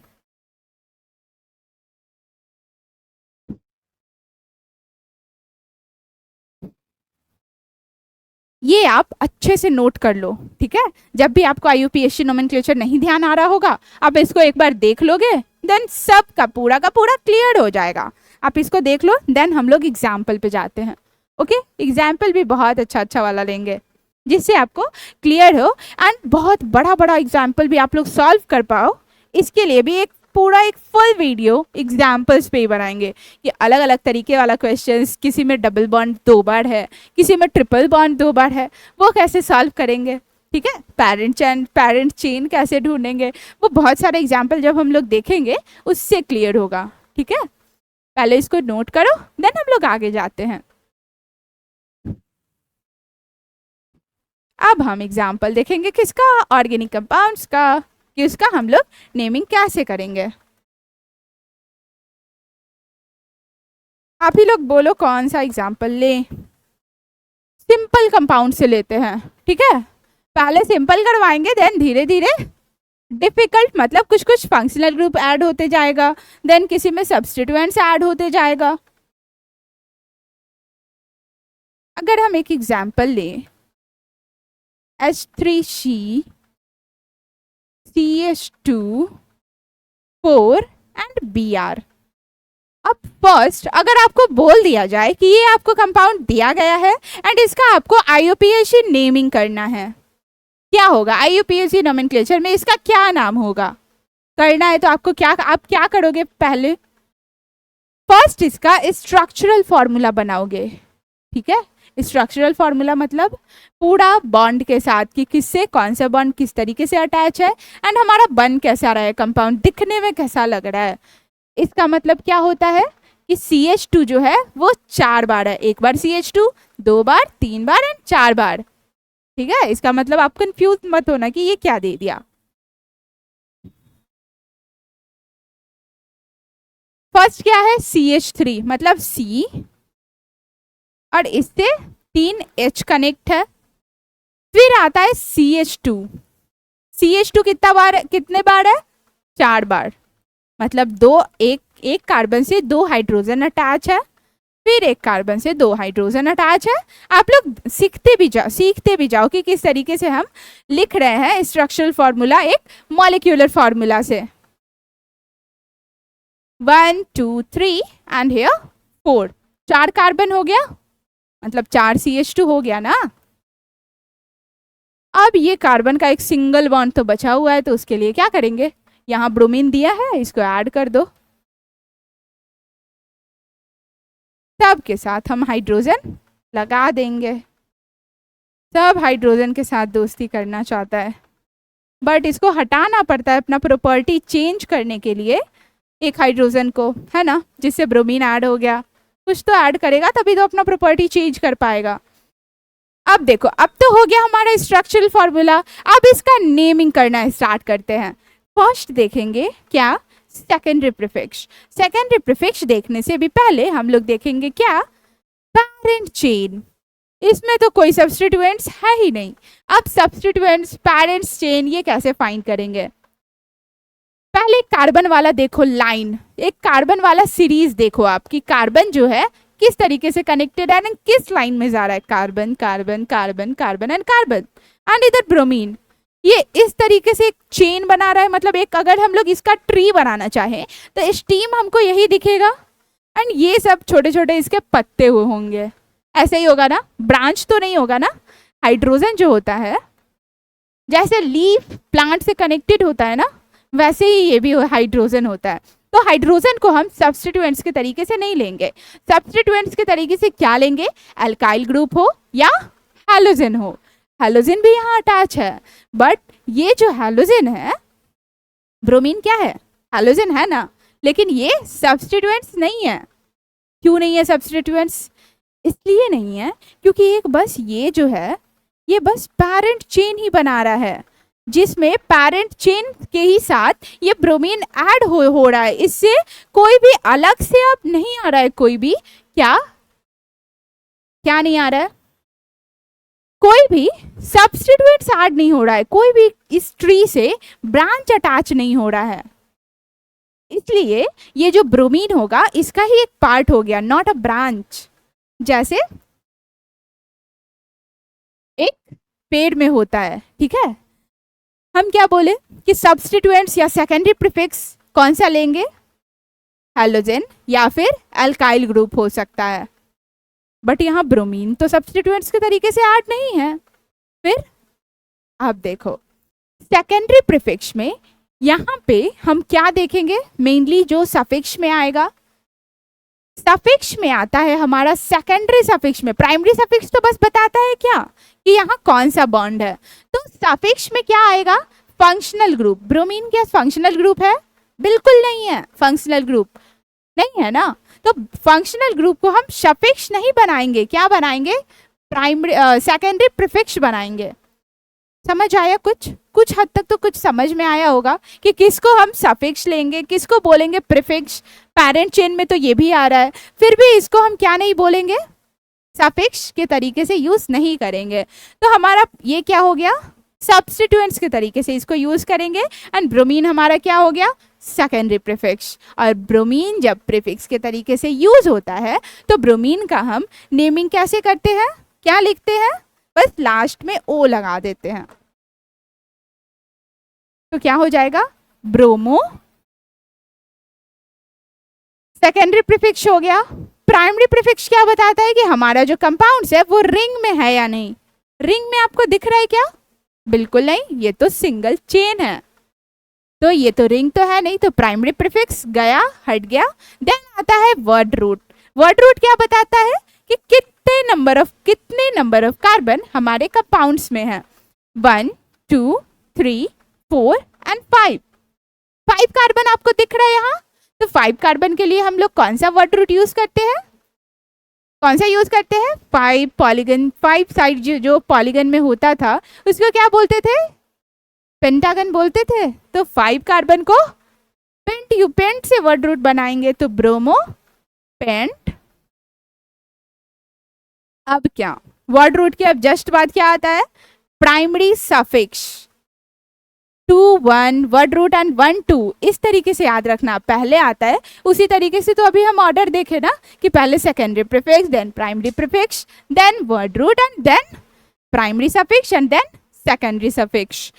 ये आप अच्छे से नोट कर लो। ठीक है, जब भी आपको IUPAC नोमेनक्लेचर नहीं ध्यान आ रहा होगा, आप इसको एक बार देख लोगे, देन सब का पूरा क्लियर हो जाएगा। आप इसको देख लो, देन हम लोग एग्जाम्पल पे जाते हैं। ओके, एग्जाम्पल भी बहुत अच्छा वाला लेंगे जिससे आपको क्लियर हो, एंड बहुत बड़ा एग्जाम्पल भी आप लोग सॉल्व कर पाओ। इसके लिए भी एक फुल वीडियो एग्जाम्पल्स पे ही बनाएंगे कि अलग अलग तरीके वाला क्वेश्चंस, किसी में डबल बॉन्ड 2 बार है, किसी में ट्रिपल बॉन्ड 2 बार है, वो कैसे सॉल्व करेंगे। ठीक है, पेरेंट चेन कैसे ढूंढेंगे, वो बहुत सारे एग्जाम्पल जब हम लोग देखेंगे उससे क्लियर होगा। ठीक है, पहले इसको नोट करो, देन हम लोग आगे जाते हैं। अब हम एग्जाम्पल देखेंगे किसका? ऑर्गेनिक कंपाउंड्स का, कि उसका हम लोग नेमिंग कैसे करेंगे। आप ही लोग बोलो कौन सा एग्जाम्पल ले। सिंपल कंपाउंड से लेते हैं। ठीक है, पहले सिंपल करवाएंगे, देन धीरे धीरे डिफिकल्ट, मतलब कुछ कुछ फंक्शनल ग्रुप ऐड होते जाएगा, देन किसी में सब्स्टिट्यूएंट्स ऐड होते जाएगा। अगर हम एक एग्जाम्पल लें, H3C CH2 4 एंड Br। अब फर्स्ट अगर आपको बोल दिया जाए कि ये आपको कंपाउंड दिया गया है एंड इसका आपको IUPAC नेमिंग करना है, क्या होगा? IUPAC नोमेनक्लेचर में इसका क्या नाम होगा? करना है तो आपको आप क्या करोगे? पहले फर्स्ट इसका स्ट्रक्चरल फॉर्मूला बनाओगे। ठीक है, स्ट्रक्चरल फॉर्मूला मतलब पूरा बॉन्ड के साथ कि किससे कौन सा बॉन्ड किस तरीके से अटैच है एंड हमारा बन कैसा रहा है, कंपाउंड दिखने में कैसा लग रहा है। इसका मतलब क्या होता है कि CH2 जो है वो 4 बार है, एक बार CH2, 2 बार, 3 बार एंड 4 बार। ठीक है, इसका मतलब आप कंफ्यूज मत होना कि ये क्या दे दिया। फर्स्ट क्या है? CH3 मतलब C, और इससे 3 H कनेक्ट है। फिर आता है CH2, CH2 कितने बार है? 4 बार, मतलब एक कार्बन से 2 हाइड्रोजन अटैच है, फिर एक कार्बन से 2 हाइड्रोजन अटैच है। आप लोग सीखते भी जाओ कि किस तरीके से हम लिख रहे हैं स्ट्रक्चरल फॉर्मूला एक मॉलिक्यूलर फॉर्मूला से। 1 2 3 एंड हियर 4, 4 कार्बन हो गया, मतलब 4 CH2 हो गया ना। अब ये कार्बन का एक सिंगल बॉन्ड तो बचा हुआ है, तो उसके लिए क्या करेंगे? यहाँ ब्रोमीन दिया है, इसको ऐड कर दो। सब के साथ हम हाइड्रोजन लगा देंगे। सब हाइड्रोजन के साथ दोस्ती करना चाहता है, बट इसको हटाना पड़ता है अपना प्रॉपर्टी चेंज करने के लिए एक हाइड्रोजन को, है ना, जिससे ब्रोमीन ऐड हो गया। कुछ तो ऐड करेगा तभी तो अपना प्रॉपर्टी चेंज कर पाएगा। अब देखो, अब तो हो गया हमारा स्ट्रक्चरल फॉर्मूला, अब इसका नेमिंग करना स्टार्ट करते हैं। फर्स्ट देखेंगे क्या, सेकेंडरी प्रीफिक्स। सेकेंडरी प्रीफिक्स देखने से भी पहले हम लोग देखेंगे क्या, पेरेंट चेन। इसमें तो कोई सब्स्टिट्यूएंट्स है ही नहीं। अब सब्स्टिट्यूएंट्स, पेरेंट्स चेन, ये कैसे फाइंड करेंगे? पहले कार्बन वाला देखो लाइन, एक कार्बन वाला सीरीज देखो आप कि कार्बन जो है किस तरीके से कनेक्टेड है, किस लाइन में जा रहा है, carbon carbon carbon carbon and carbon. And इधर ब्रोमीन, ये इस तरीके से एक चेन बना रहा है। मतलब एक, अगर हम लोग इसका ट्री बनाना चाहें तो स्टीम हमको यही दिखेगा, एंड ये सब छोटे छोटे इसके पत्ते हुए होंगे। ऐसे ही होगा ना, ब्रांच तो नहीं होगा ना। हाइड्रोजन जो होता है, जैसे लीफ प्लांट से कनेक्टेड होता है ना, वैसे ही ये भी हाइड्रोजन होता है। तो हाइड्रोजन को हम सब्स्टिट्यूएंट्स के तरीके से नहीं लेंगे। सब्स्टिट्यूएंट्स के तरीके से क्या लेंगे, अल्काइल ग्रुप हो या हैलोजन हो। हैलोजन भी यहाँ अटैच है, बट ये जो हैलोजन है, ब्रोमीन क्या है, हैलोजन है ना, लेकिन ये सब्स्टिट्यूएंट्स नहीं है। क्यों नहीं है सब्स्टिट्यूएंट्स? इसलिए नहीं है क्योंकि एक बस ये जो है, ये बस पेरेंट चेन ही बना रहा है, जिसमें पेरेंट चेन के ही साथ ये ब्रोमीन ऐड हो रहा है। इससे कोई भी अलग से अब नहीं आ रहा है, कोई भी क्या क्या नहीं आ रहा है, कोई भी सब्स्टिट्यूएंट्स ऐड नहीं हो रहा है, कोई भी इस ट्री से ब्रांच अटैच नहीं हो रहा है। इसलिए ये जो ब्रोमीन होगा इसका ही एक पार्ट हो गया, नॉट अ ब्रांच। जैसे एक पेड़ में होता है, ठीक है, हम क्या बोले कि सब्स्टिट्यूएंट्स या सेकेंडरी प्रीफिक्स कौन सा लेंगे, हैलोजन या फिर अल्काइल ग्रुप हो सकता है। बट यहाँ ब्रोमीन तो सब्स्टिट्यूएंट्स के तरीके से ऐड नहीं है। फिर अब देखो सेकेंडरी प्रीफिक्स में यहाँ पे हम क्या देखेंगे, मेनली जो सफिक्स में आएगा, सफिक्स में आता है हमारा सेकेंडरी सफिक्स में। प्राइमरी सफिक्स तो बस बताता है क्या कि यहाँ कौन सा बॉन्ड है, तो सफिक्स में क्या आएगा, फंक्शनल ग्रुप। ब्रोमीन क्या फंक्शनल ग्रुप है? बिल्कुल नहीं है, फंक्शनल ग्रुप नहीं है ना। तो फंक्शनल ग्रुप को हम सफिक्स नहीं बनाएंगे, क्या बनाएंगे, प्राइमरी सेकेंडरी प्रीफिक्स बनाएंगे। समझ आया? कुछ हद तक तो कुछ समझ में आया होगा कि किसको हम सफिक्स लेंगे, किसको बोलेंगे प्रीफिक्स। पेरेंट चेन में तो ये भी आ रहा है, फिर भी इसको हम क्या नहीं बोलेंगे, सफिक्स के तरीके से यूज नहीं करेंगे। तो हमारा ये क्या हो गया, सब्स्टिट्यूएंट्स के तरीके से इसको यूज करेंगे। एंड ब्रोमीन हमारा क्या हो गया, सेकेंडरी प्रीफिक्स। और ब्रोमीन जब प्रीफिक्स के तरीके से यूज होता है तो ब्रोमीन का हम नेमिंग कैसे करते हैं, क्या लिखते हैं, बस लास्ट में ओ लगा देते हैं। तो क्या हो जाएगा, ब्रोमो। सेकेंडरी प्रीफिक्स हो गया। प्राइमरी प्रीफिक्स क्या बताता है कि हमारा जो कंपाउंड्स है वो रिंग में है या नहीं। रिंग में आपको दिख रहा है क्या? बिल्कुल नहीं, ये तो सिंगल चेन है, तो ये तो रिंग तो है नहीं। तो प्राइमरी प्रीफिक्स गया, हट गया। देन आता है वर्ड रूट। वर्ड रूट क्या बताता है कि कितने नंबर ऑफ कार्बन हमारे कंपाउंड्स में है। 1 2 3 4 एंड 5 कार्बन आपको दिख रहा है यहाँ। तो 5 कार्बन के लिए हम लोग कौन सा वर्ड रूट यूज करते हैं, कौन सा यूज करते हैं, 5 पॉलीगन, 5 साइड जो पॉलीगन में होता था उसको क्या बोलते थे, पेंटागन बोलते थे। तो 5 कार्बन को पेंट से वर्ड रूट बनाएंगे, तो ब्रोमो पेंट। अब क्या वर्ड रूट के अब जस्ट बाद क्या आता है, primary suffix 2 1 word root and 1 2। इस तरीके से याद रखना, पहले आता है उसी तरीके से। तो अभी हम ऑर्डर देखे ना कि पहले secondary prefix, then primary prefix, then word root and then primary suffix and then secondary suffix.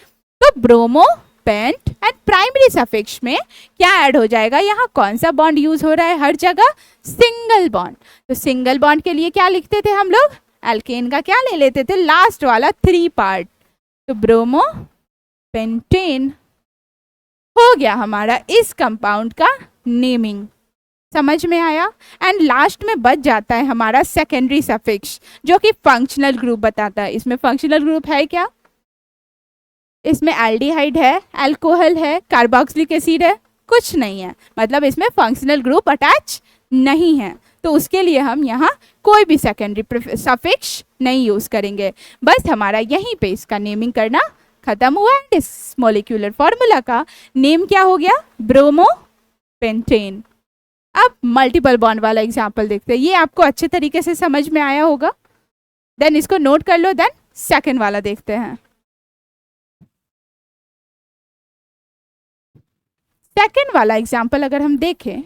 तो bromo pent and primary suffix में क्या ऐड हो जाएगा, यहाँ कौन सा बॉन्ड यूज हो रहा है, हर जगह सिंगल बॉन्ड। तो सिंगल बॉन्ड के लिए क्या लिखते थे हम लोग, एल्केन का क्या ले लेते थे, लास्ट वाला 3 पार्ट। तो ब्रोमो पेंटेन हो गया हमारा इस कंपाउंड का नेमिंग। समझ में आया? एंड लास्ट में बच जाता है हमारा सेकेंडरी सफिक्स जो कि फंक्शनल ग्रुप बताता है। इसमें फंक्शनल ग्रुप है क्या, इसमें एल्डिहाइड है, अल्कोहल है, कार्बोक्सिलिक एसिड है, कुछ नहीं है। मतलब इसमें फंक्शनल ग्रुप अटैच नहीं है। तो उसके लिए हम यहाँ कोई भी सेकेंडरी सफिक्स नहीं यूज करेंगे। बस हमारा यहीं पे इसका नेमिंग करना खत्म हुआ। एंड इस मॉलिक्यूलर फॉर्मूला का नेम क्या हो गया? ब्रोमोपेंटेन। अब मल्टीपल बॉन्ड वाला एग्जाम्पल देखते हैं। ये आपको अच्छे तरीके से समझ में आया होगा, देन इसको नोट कर लो। देन सेकेंड वाला देखते हैं। सेकेंड वाला एग्जाम्पल अगर हम देखें,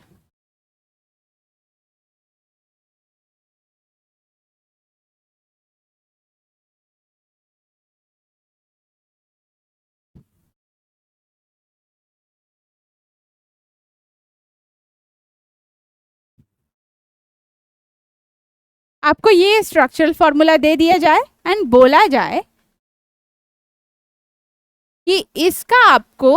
आपको ये स्ट्रक्चरल फॉर्मूला दे दिया जाए एंड बोला जाए कि इसका आपको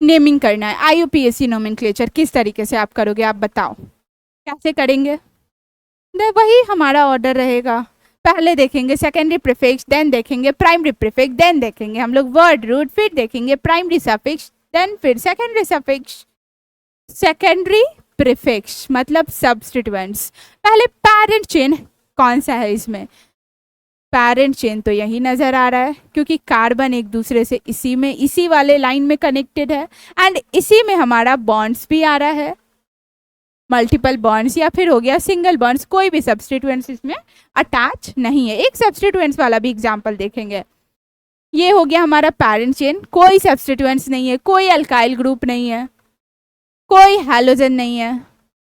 नेमिंग करना है। आईयूपीएसी नोमेनक्लेचर किस तरीके से आप करोगे, आप बताओ कैसे करेंगे? वही हमारा ऑर्डर रहेगा। पहले देखेंगे सेकेंडरी प्रीफिक्स, देन देखेंगे प्राइमरी प्रीफिक्स, देन देखेंगे हम लोग वर्ड रूट, फिर देखेंगे प्राइमरी सफिक्स, देन फिर सेकेंडरी सफिक्स। सेकेंडरी प्रीफिक्स मतलब सब्स्टिट्यूएंट्स। पहले पेरेंट चेन कौन सा है इसमें? पेरेंट चेन तो यही नजर आ रहा है, क्योंकि कार्बन एक दूसरे से इसी वाले लाइन में कनेक्टेड है एंड इसी में हमारा बॉन्ड्स भी आ रहा है। मल्टीपल बॉन्ड्स या फिर हो गया सिंगल बॉन्ड्स, कोई भी सब्स्टिट्यूएंट्स इसमें अटैच नहीं है। एक सब्स्टिट्यूएंट्स वाला भी एग्जांपल देखेंगे। ये हो गया हमारा पेरेंट चेन, कोई सब्स्टिट्यूएंट्स नहीं है, कोई अल्काइल ग्रुप नहीं है, कोई हैलोजन नहीं है,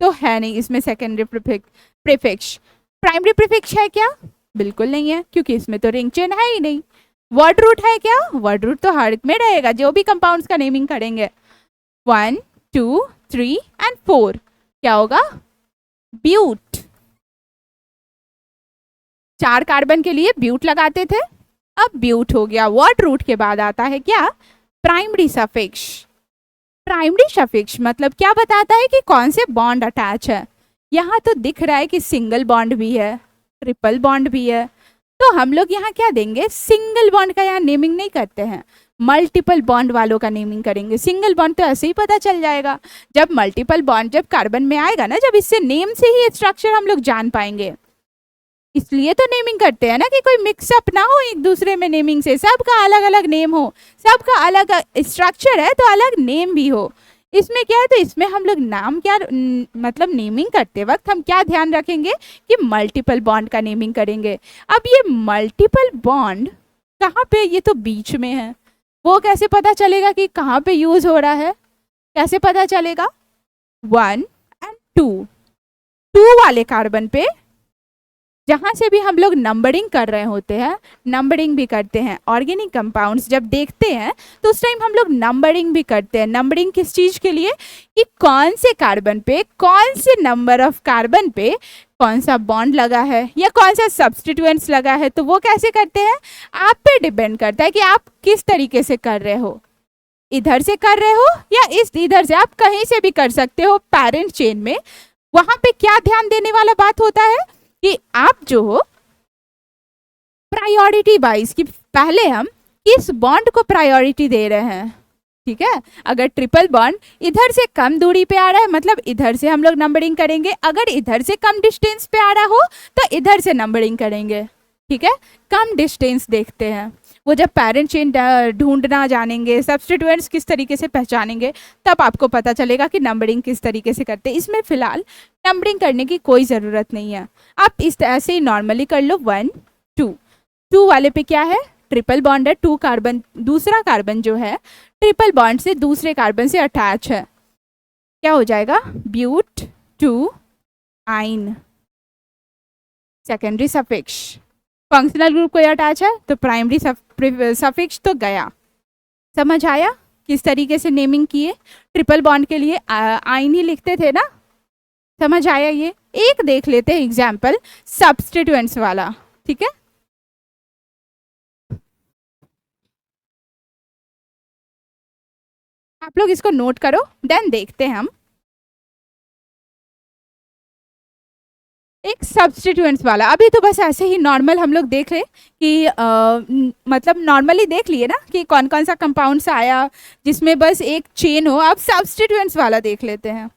तो है नहीं इसमें सेकेंडरी प्रीफिक्स। प्राइमरी प्रीफिक्स है क्या? बिल्कुल नहीं है, क्योंकि इसमें तो रिंग चेन है ही नहीं। वर्ड रूट है क्या? वर्ड रूट तो हर में रहेगा, जो भी कंपाउंड्स का नेमिंग करेंगे। 1 2 3 एंड 4 क्या होगा? ब्यूट। 4 कार्बन के लिए ब्यूट लगाते थे, अब ब्यूट हो गया। वर्ड रूट के बाद आता है क्या? Primary suffix. प्राइमरी सफिक्स मतलब क्या बताता है कि कौन से बॉन्ड अटैच है। यहाँ तो दिख रहा है कि सिंगल बॉन्ड भी है, ट्रिपल बॉन्ड भी है, तो हम लोग यहाँ क्या देंगे? सिंगल बॉन्ड का यहाँ नेमिंग नहीं करते हैं, मल्टीपल बॉन्ड वालों का नेमिंग करेंगे। सिंगल बॉन्ड तो ऐसे ही पता चल जाएगा। जब मल्टीपल बॉन्ड जब कार्बन में आएगा ना, जब इससे नेम से ही स्ट्रक्चर हम लोग जान पाएंगे, इसलिए तो नेमिंग करते हैं ना, कि कोई मिक्सअप ना हो एक दूसरे में नेमिंग से, सबका अलग अलग नेम हो, सबका अलग स्ट्रक्चर है तो अलग नेम भी हो। इसमें क्या है? तो इसमें हम लोग नाम क्या मतलब नेमिंग करते वक्त हम क्या ध्यान रखेंगे कि मल्टीपल बॉन्ड का नेमिंग करेंगे। अब ये मल्टीपल बॉन्ड कहाँ पे? ये तो बीच में है, वो कैसे पता चलेगा कि कहाँ पे यूज हो रहा है? कैसे पता चलेगा? 1 एंड 2 वाले कार्बन पे जहाँ से भी हम लोग नंबरिंग कर रहे होते हैं, नंबरिंग भी करते हैं। ऑर्गेनिक कंपाउंड्स जब देखते हैं तो उस टाइम हम लोग नंबरिंग भी करते हैं। नंबरिंग किस चीज़ के लिए? कि कौन से कार्बन पे, कौन से नंबर ऑफ कार्बन पे कौन सा बॉन्ड लगा है या कौन सा सब्स्टिट्यूएंट्स लगा है। तो वो कैसे करते हैं? आप पे डिपेंड करता है कि आप किस तरीके से कर रहे हो, इधर से कर रहे हो या इधर से, आप कहीं से भी कर सकते हो पेरेंट चेन में। वहां पे क्या ध्यान देने वाला बात होता है कि आप जो हो प्रायोरिटी वाइज, कि पहले हम किस बॉन्ड को प्रायोरिटी दे रहे हैं। ठीक है, अगर ट्रिपल बॉन्ड इधर से कम दूरी पे आ रहा है मतलब इधर से हम लोग नंबरिंग करेंगे, अगर इधर से कम डिस्टेंस पे आ रहा हो तो इधर से नंबरिंग करेंगे। ठीक है, कम डिस्टेंस देखते हैं। वो जब पेरेंट चेन ढूंढना जानेंगे, सब्स्टिट्यूएंट्स किस तरीके से पहचानेंगे, तब आपको पता चलेगा कि नंबरिंग किस तरीके से करते हैं। इसमें फिलहाल नंबरिंग करने की कोई ज़रूरत नहीं है, आप इस ऐसे ही नॉर्मली कर लो। 1 2 वाले पे क्या है? ट्रिपल बॉन्ड है, 2 कार्बन, दूसरा कार्बन जो है ट्रिपल बॉन्ड से दूसरे कार्बन से अटैच है, क्या हो जाएगा? ब्यूट 2 आइन। सेकेंडरी सफिक्स, फंक्शनल ग्रुप को अटैच है तो प्राइमरी सफिक्स तो गया। समझ आया किस तरीके से नेमिंग किए? ट्रिपल बॉन्ड के लिए आइन ही लिखते थे ना, समझ आया? ये एक देख लेते हैं एग्जाम्पल सब्स्टिट्यूएंट्स वाला। ठीक है, आप लोग इसको नोट करो, देन देखते हैं हम। एक सब्स्टिट्यूएंट्स वाला, अभी तो बस ऐसे ही नॉर्मल हम लोग देख रहे कि मतलब नॉर्मली देख लिए ना कि कौन कौन सा कंपाउंड्स आया जिसमें बस एक चेन हो। अब सब्स्टिट्यूएंट्स वाला देख लेते हैं।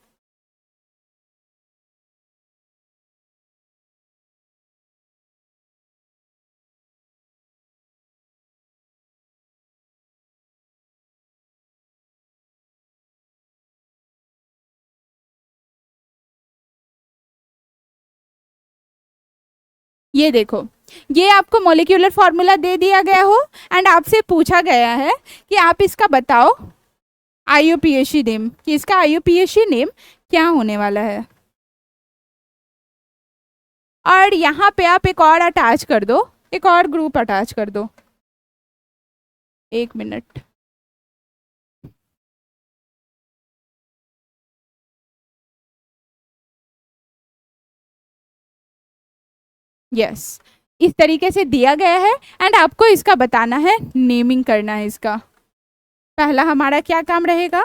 ये देखो, ये आपको मॉलिक्यूलर फॉर्मूला दे दिया गया हो एंड आपसे पूछा गया है कि आप इसका बताओ आईयूपीएसी नेम, कि इसका आईयूपीएसी नेम क्या होने वाला है। और यहाँ पे आप एक और अटैच कर दो, एक और ग्रुप अटैच कर दो। एक मिनट, यस, इस तरीके से दिया गया है एंड आपको इसका बताना है, नेमिंग करना है इसका। पहला हमारा क्या काम रहेगा,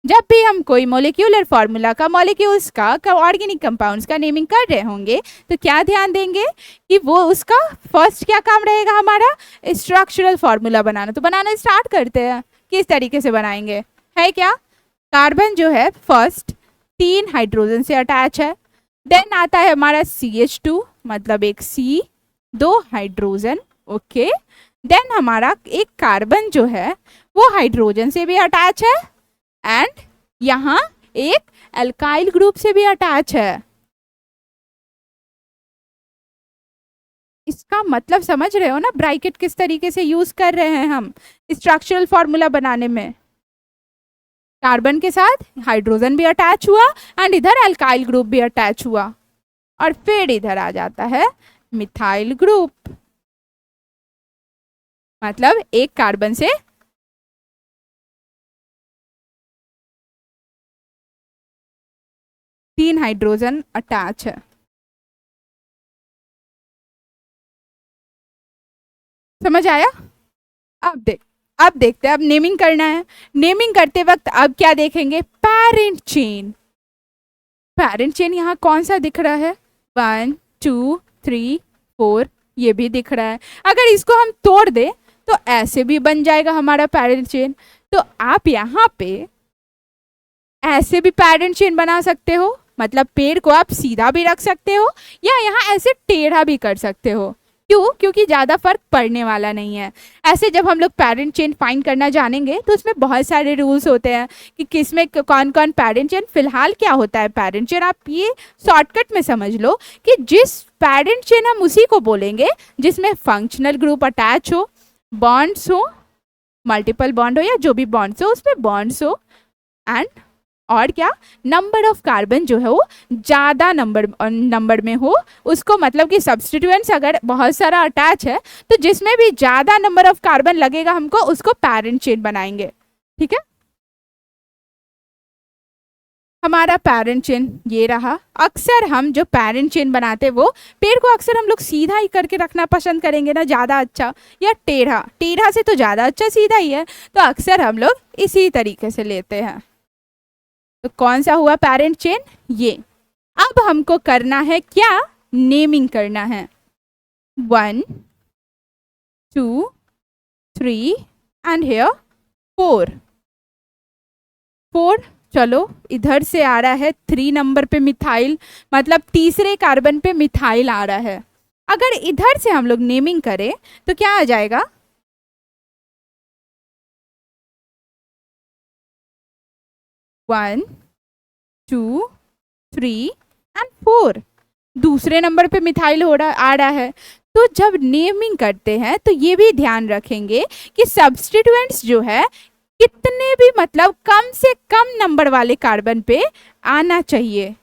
जब भी हम कोई मॉलिक्यूलर फॉर्मूला का, मॉलिक्यूल्स का, ऑर्गेनिक कंपाउंड्स का नेमिंग कर रहे होंगे तो क्या ध्यान देंगे कि वो उसका फर्स्ट क्या काम रहेगा हमारा, स्ट्रक्चरल फॉर्मूला बनाना। तो बनाना स्टार्ट करते हैं, किस तरीके से बनाएंगे, है क्या, कार्बन जो है फर्स्ट 3 हाइड्रोजन से अटैच है, देन आता है हमारा CH2 मतलब एक C, 2 हाइड्रोजन, ओके। देन हमारा एक कार्बन जो है वो हाइड्रोजन से भी अटैच है एंड यहाँ एक एल्काइल ग्रुप से भी अटैच है। इसका मतलब समझ रहे हो ना, ब्रैकेट किस तरीके से यूज कर रहे हैं हम स्ट्रक्चरल फॉर्मूला बनाने में। कार्बन के साथ हाइड्रोजन भी अटैच हुआ एंड इधर एल्काइल ग्रुप भी अटैच हुआ, और फिर इधर आ जाता है मिथाइल ग्रुप, मतलब एक कार्बन से 3 हाइड्रोजन अटैच है। समझ आया। अब देखते हैं, अब नेमिंग करना है। नेमिंग करते वक्त अब क्या देखेंगे, पेरेंट चेन। पेरेंट चेन यहाँ कौन सा दिख रहा है, 1 2 3 4 ये भी दिख रहा है। अगर इसको हम तोड़ दे तो ऐसे भी बन जाएगा हमारा पेरेंट चेन। तो आप यहाँ पे ऐसे भी पेरेंट चेन बना सकते हो, मतलब पेड़ को आप सीधा भी रख सकते हो या यहाँ ऐसे टेढ़ा भी कर सकते हो। क्यों, क्योंकि ज़्यादा फर्क पड़ने वाला नहीं है। ऐसे जब हम लोग पेरेंट चेन फाइंड करना जानेंगे तो उसमें बहुत सारे रूल्स होते हैं कि किस में कौन कौन पेरेंट चेन। फिलहाल क्या होता है पेरेंट चेन, आप ये शॉर्टकट में समझ लो कि जिस पेरेंट चेन हम उसी को बोलेंगे जिसमें फंक्शनल ग्रुप अटैच हो, बॉन्ड्स हो, मल्टीपल बॉन्ड हो या जो भी बॉन्ड्स हो उसमें बॉन्ड्स हो, एंड और क्या, नंबर ऑफ कार्बन जो है वो ज़्यादा नंबर में हो उसको, मतलब कि सब्स्टिट्यूएंट्स अगर बहुत सारा अटैच है तो जिसमें भी ज़्यादा नंबर ऑफ कार्बन लगेगा हमको उसको पेरेंट चेन बनाएंगे। ठीक है, हमारा पेरेंट चेन ये रहा। अक्सर हम जो पेरेंट चेन बनाते हैं वो पेड़ को अक्सर हम लोग सीधा ही करके रखना पसंद करेंगे ना, ज़्यादा अच्छा, या टेढ़ा, टेढ़ा से तो ज़्यादा अच्छा सीधा ही है, तो अक्सर हम लोग इसी तरीके से लेते हैं। तो कौन सा हुआ पेरेंट चेन, ये। अब हमको करना है क्या, नेमिंग करना है। 1 2 3 एंड हियर 4 4। चलो इधर से आ रहा है 3 नंबर पे मिथाइल, मतलब तीसरे कार्बन पे मिथाइल आ रहा है। अगर इधर से हम लोग नेमिंग करें तो क्या आ जाएगा, 1 2 3 एंड 4। दूसरे नंबर पे मिथाइल आ रहा है। तो जब नेमिंग करते हैं तो ये भी ध्यान रखेंगे कि सब्स्टिट्यूएंट्स जो है कितने भी, मतलब कम से कम नंबर वाले कार्बन पे आना चाहिए।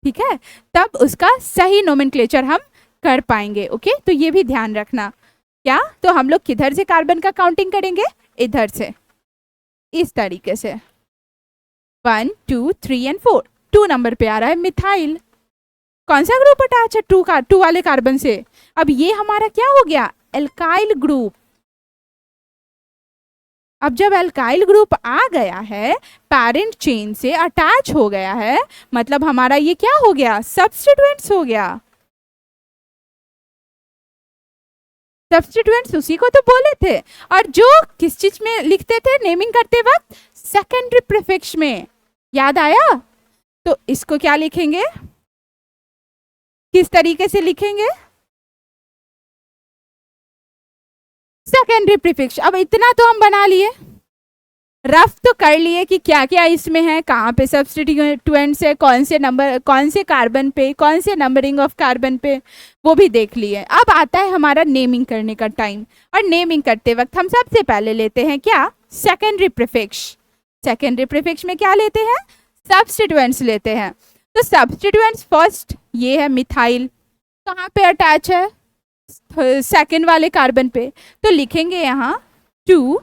ठीक है, तब उसका सही नोमेनक्लेचर हम कर पाएंगे। ओके, तो ये भी ध्यान रखना। क्या, तो हम लोग किधर से कार्बन का काउंटिंग करेंगे, इधर से, इस तरीके से 1 2 3 एंड 4। 2 नंबर पे आ रहा है मिथाइल, कौन सा ग्रुप अटैच है, 2 वाले कार्बन से। अब ये हमारा क्या हो गया, एल्काइल ग्रुप। अब जब एल्काइल ग्रुप आ गया है, पेरेंट चेन से अटैच हो गया है, मतलब हमारा ये क्या हो गया, सब्स्टिट्यूएंट्स हो गया। सब्स्टिट्यूएंट्स उसी को तो बोले थे, और जो किस चीज में लिखते थे नेमिंग करते वक्त, सेकेंडरी प्रीफिक्स में। याद आया, तो इसको क्या लिखेंगे, किस तरीके से लिखेंगे, सेकेंडरी प्रीफिक्स। अब इतना तो हम बना लिए, रफ तो कर लिए कि क्या क्या इसमें है, कहाँ पे सब्स्टिट्यूएंट्स है, कौन से नंबर, कौन से कार्बन पे, कौन से नंबरिंग ऑफ कार्बन पे, वो भी देख लिए। अब आता है हमारा नेमिंग करने का टाइम, और नेमिंग करते वक्त हम सबसे पहले लेते हैं क्या, सेकेंडरी प्रीफिक्स। सेकेंडरी प्रीफिक्स में क्या लेते हैं, सब्स्टिट्यूएंट्स लेते हैं। तो सब्स्टिट्यूएंट्स फर्स्ट ये है मिथाइल, कहाँ पे अटैच है, सेकेंड वाले कार्बन पे, तो लिखेंगे यहाँ 2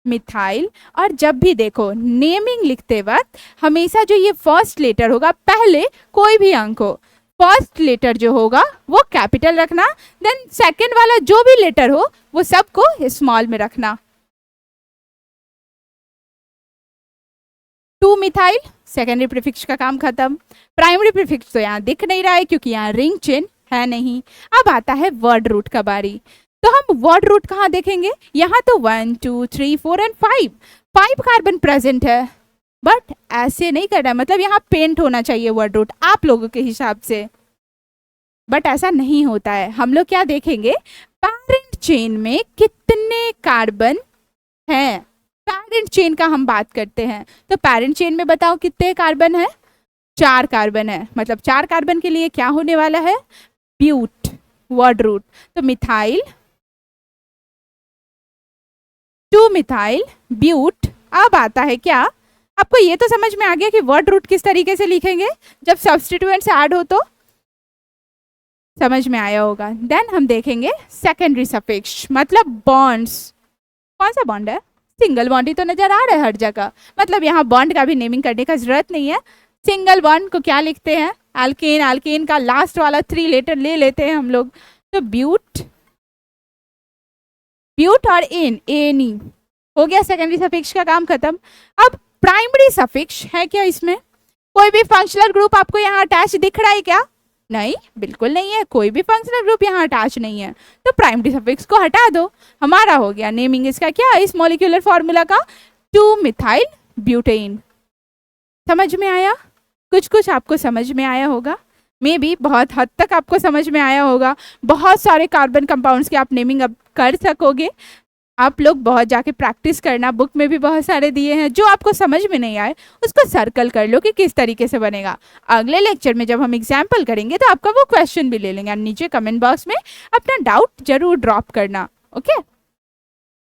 मिथाइल। और जब भी देखो नेमिंग लिखते वक्त हमेशा जो ये फर्स्ट लेटर होगा, पहले कोई भी अंक हो, फर्स्ट लेटर जो होगा वो कैपिटल रखना, देन सेकंड वाला जो भी लेटर हो वो सबको स्मॉल में रखना। 2 मिथाइल, सेकेंडरी प्रीफिक्स का काम खत्म। प्राइमरी प्रीफिक्स तो यहाँ दिख नहीं रहा है क्योंकि यहाँ रिंग चेन है नहीं। अब आता है वर्ड रूट का बारी। तो हम वर्ड रूट कहाँ देखेंगे, यहाँ तो 1 2 3 4 एंड 5 कार्बन प्रेजेंट है, बट ऐसे नहीं करना है, मतलब यहाँ पेंट होना चाहिए वर्ड रूट आप लोगों के हिसाब से, बट ऐसा नहीं होता है। हम लोग क्या देखेंगे, पैरेंट चेन में कितने कार्बन हैं, पैरेंट चेन का हम बात करते हैं। तो पैरेंट चेन में बताओ कितने कार्बन है, 4 कार्बन है, मतलब 4 कार्बन के लिए क्या होने वाला है, ब्यूट वर्ड रूट। तो मिथाइल 2 मिथाइल ब्यूट। अब आता है क्या, आपको ये तो समझ में आ गया कि वर्ड रूट किस तरीके से लिखेंगे जब सब्स्टिट्यूएंट्स ऐड हो, तो समझ में आया होगा। देन हम देखेंगे सेकेंडरी सफिक्स, मतलब बॉन्ड्स। कौन सा बॉन्ड है, सिंगल बॉन्ड ही तो नजर आ रहा है हर जगह, मतलब यहाँ बॉन्ड का भी नेमिंग करने का जरूरत नहीं है। सिंगल बॉन्ड को क्या लिखते हैं, अल्केन, अल्केन का लास्ट वाला 3 लेटर ले लेते हैं हम लोग, तो ब्यूट, ब्यूट और एनी हो गया, सेकेंडरी सफिक्स का काम खत्म। अब प्राइमरी सफिक्स है क्या, इसमें कोई भी फंक्शनल ग्रुप आपको यहाँ अटैच दिख रहा है क्या, नहीं, बिल्कुल नहीं है, कोई भी फंक्शनल ग्रुप यहाँ अटैच नहीं है, तो प्राइमरी सफिक्स को हटा दो, हमारा हो गया नेमिंग इसका क्या, इस मॉलिक्यूलर फॉर्मूला का 2 मिथाइल ब्यूटेन। समझ में आया, कुछ कुछ आपको समझ में आया होगा, मे बी बहुत हद तक आपको समझ में आया होगा। बहुत सारे कार्बन कंपाउंड्स की आप नेमिंग अब कर सकोगे। आप लोग बहुत जाके प्रैक्टिस करना, बुक में भी बहुत सारे दिए हैं, जो आपको समझ में नहीं आए उसको सर्कल कर लो कि किस तरीके से बनेगा। अगले लेक्चर में जब हम एग्जाम्पल करेंगे तो आपका वो क्वेश्चन भी ले लेंगे, और नीचे कमेंट बॉक्स में अपना डाउट जरूर ड्रॉप करना। ओके,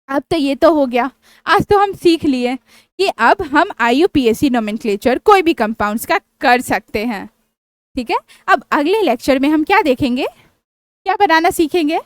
अब तो ये तो हो गया, आज तो हम सीख लिए कि अब हम IUPAC नोमेनक्लेचर कोई भी कंपाउंड्स का कर सकते हैं। ठीक है, अब अगले लेक्चर में हम क्या देखेंगे, क्या बनाना सीखेंगे,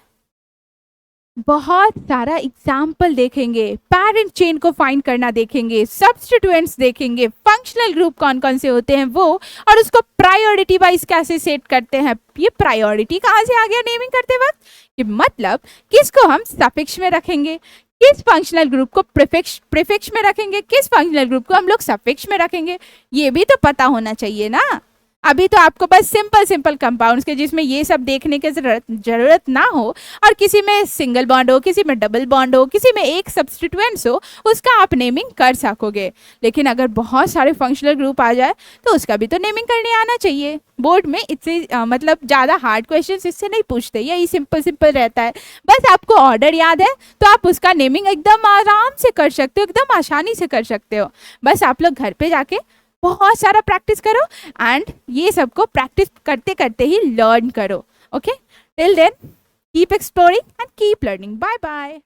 बहुत सारा एग्जाम्पल देखेंगे, पैरेंट चेन को फाइंड करना देखेंगे, सब्स्टिट्यूएंट्स देखेंगे, फंक्शनल ग्रुप कौन कौन से होते हैं वो, और उसको प्रायोरिटी वाइज कैसे सेट करते हैं। ये प्रायोरिटी कहाँ से आ गया नेमिंग करते वक्त, कि मतलब किसको हम सफिक्स में रखेंगे, किस फंक्शनल ग्रुप को प्रीफिक्स में रखेंगे, किस फंक्शनल ग्रुप को हम लोग सफिक्स में रखेंगे, ये भी तो पता होना चाहिए ना। अभी तो आपको बस सिंपल कंपाउंड्स के जिसमें ये सब देखने की जरूरत ना हो, और किसी में सिंगल बॉन्ड हो, किसी में डबल बॉन्ड हो, किसी में एक सब्स्टिट्यूएंट्स हो, उसका आप नेमिंग कर सकोगे। लेकिन अगर बहुत सारे फंक्शनल ग्रुप आ जाए तो उसका भी तो नेमिंग करने आना चाहिए। बोर्ड में इससे मतलब ज़्यादा हार्ड क्वेश्चंस इससे नहीं पूछते, यही सिंपल रहता है। बस आपको ऑर्डर याद है तो आप उसका नेमिंग एकदम आराम से कर सकते हो, एकदम आसानी से कर सकते हो। बस आप लोग घर पे जाके बहुत सारा प्रैक्टिस करो, एंड ये सबको प्रैक्टिस करते करते ही लर्न करो। Okay, till then keep exploring and keep learning. Bye bye.